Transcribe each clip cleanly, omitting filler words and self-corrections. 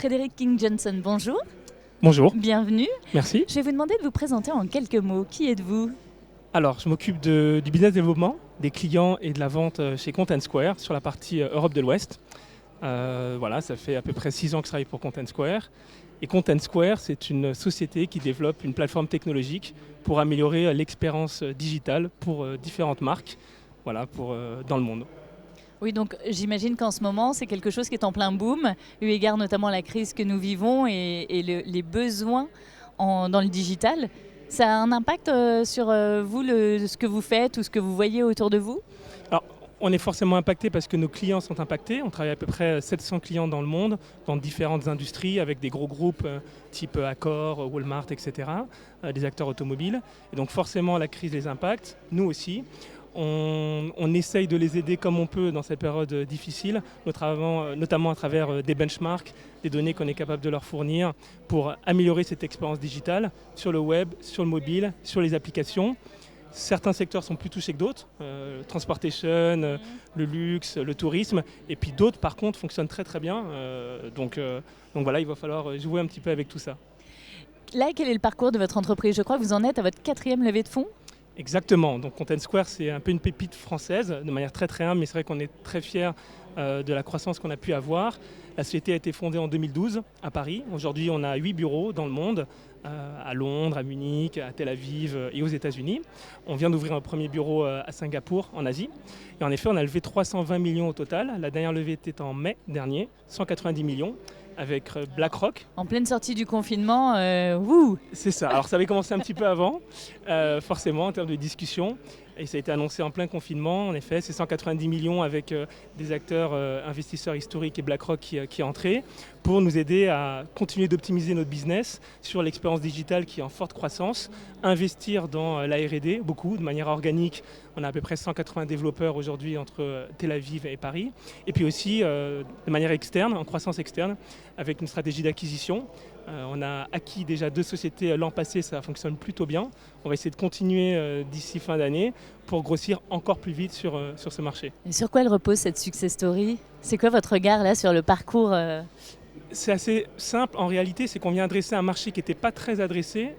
Frédéric King-Johnson, bonjour. Bonjour, Bienvenue. merci. Je vais vous demander de vous présenter en quelques mots. Qui êtes-vous ? Alors, je m'occupe du business développement, des clients et de la vente chez Content Square sur la partie Europe de l'Ouest. Voilà, ça fait à peu près 6 ans que je travaille pour Content Square. Et Content Square, c'est une société qui développe une plateforme technologique pour améliorer l'expérience digitale pour différentes marques dans le monde. Oui, donc j'imagine qu'en ce moment, c'est quelque chose qui est en plein boom, eu égard notamment à la crise que nous vivons et les besoins dans le digital. Ça a un impact sur vous, ce que vous faites ou ce que vous voyez autour de vous ? Alors, on est forcément impacté parce que nos clients sont impactés. On travaille à peu près 700 clients dans le monde, dans différentes industries, avec des gros groupes type Accor, Walmart, etc., des acteurs automobiles. Et donc forcément, la crise les impacte, nous aussi. On essaye de les aider comme on peut dans cette période difficile, notamment à travers des benchmarks, des données qu'on est capable de leur fournir pour améliorer cette expérience digitale sur le web, sur le mobile, sur les applications. Certains secteurs sont plus touchés que d'autres, transportation, le luxe, le tourisme, et puis d'autres par contre fonctionnent très très bien. Donc voilà, il va falloir jouer un petit peu avec tout ça. Là, quel est le parcours de votre entreprise ? Je crois que vous en êtes à votre 4e levée de fonds. Exactement, donc Content Square c'est un peu une pépite française, de manière très très humble, mais c'est vrai qu'on est très fiers de la croissance qu'on a pu avoir. La société a été fondée en 2012 à Paris. Aujourd'hui on a 8 bureaux dans le monde, à Londres, à Munich, à Tel Aviv et aux États-Unis. On vient d'ouvrir un premier bureau à Singapour en Asie. Et en effet on a levé 320 millions au total. La dernière levée était en mai dernier, 190 millions. Avec BlackRock. En pleine sortie du confinement, wouh ! C'est ça, alors ça avait commencé un petit peu avant, forcément en termes de discussion, et ça a été annoncé en plein confinement, en effet, c'est 190 millions avec des acteurs investisseurs historiques et BlackRock qui est entré, pour nous aider à continuer d'optimiser notre business sur l'expérience digitale qui est en forte croissance, investir dans la R&D, beaucoup, de manière organique. On a à peu près 180 développeurs aujourd'hui entre Tel Aviv et Paris, et puis aussi de manière externe, en croissance externe, avec une stratégie d'acquisition. On a acquis déjà 2 sociétés l'an passé, ça fonctionne plutôt bien. On va essayer de continuer d'ici fin d'année pour grossir encore plus vite sur ce marché. Et sur quoi elle repose cette success story ? C'est quoi votre regard là sur le parcours C'est assez simple en réalité, c'est qu'on vient adresser un marché qui n'était pas très adressé,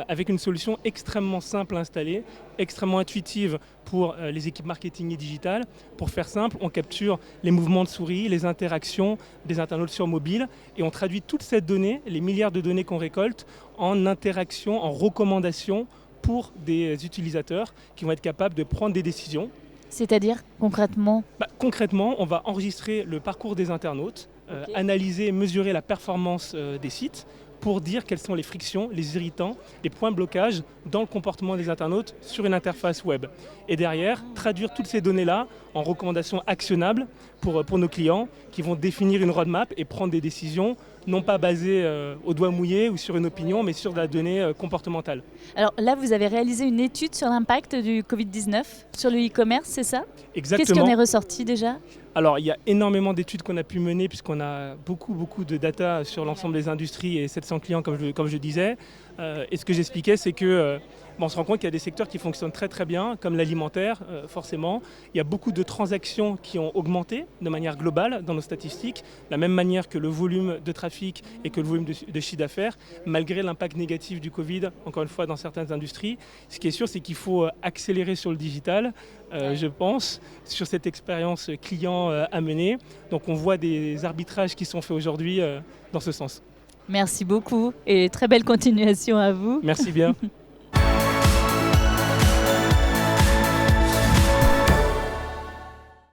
avec une solution extrêmement simple à installer, extrêmement intuitive pour les équipes marketing et digitales. Pour faire simple, on capture les mouvements de souris, les interactions des internautes sur mobile et on traduit toute cette donnée, les milliards de données qu'on récolte, en interaction, en recommandations pour des utilisateurs qui vont être capables de prendre des décisions. C'est-à-dire concrètement ? Concrètement, on va enregistrer le parcours des internautes, analyser, mesurer la performance des sites pour dire quelles sont les frictions, les irritants, les points de blocage dans le comportement des internautes sur une interface web. Et derrière, traduire toutes ces données-là en recommandations actionnables pour nos clients qui vont définir une roadmap et prendre des décisions non pas basées au doigt mouillé ou sur une opinion, mais sur de la donnée comportementale. Alors là, vous avez réalisé une étude sur l'impact du Covid-19 sur le e-commerce, c'est ça ? Exactement. Qu'est-ce qui en est ressorti déjà ? Alors, il y a énormément d'études qu'on a pu mener puisqu'on a beaucoup de data sur l'ensemble des industries et 700 clients, comme je disais. Et ce que j'expliquais, c'est que on se rend compte qu'il y a des secteurs qui fonctionnent très très bien, comme l'alimentaire, forcément. Il y a beaucoup de transactions qui ont augmenté de manière globale dans nos statistiques, de la même manière que le volume de trafic et que le volume de chiffre d'affaires, malgré l'impact négatif du Covid, encore une fois, dans certaines industries. Ce qui est sûr, c'est qu'il faut accélérer sur le digital, je pense, sur cette expérience client à mener. Donc on voit des arbitrages qui sont faits aujourd'hui dans ce sens. Merci beaucoup et très belle continuation à vous. Merci bien.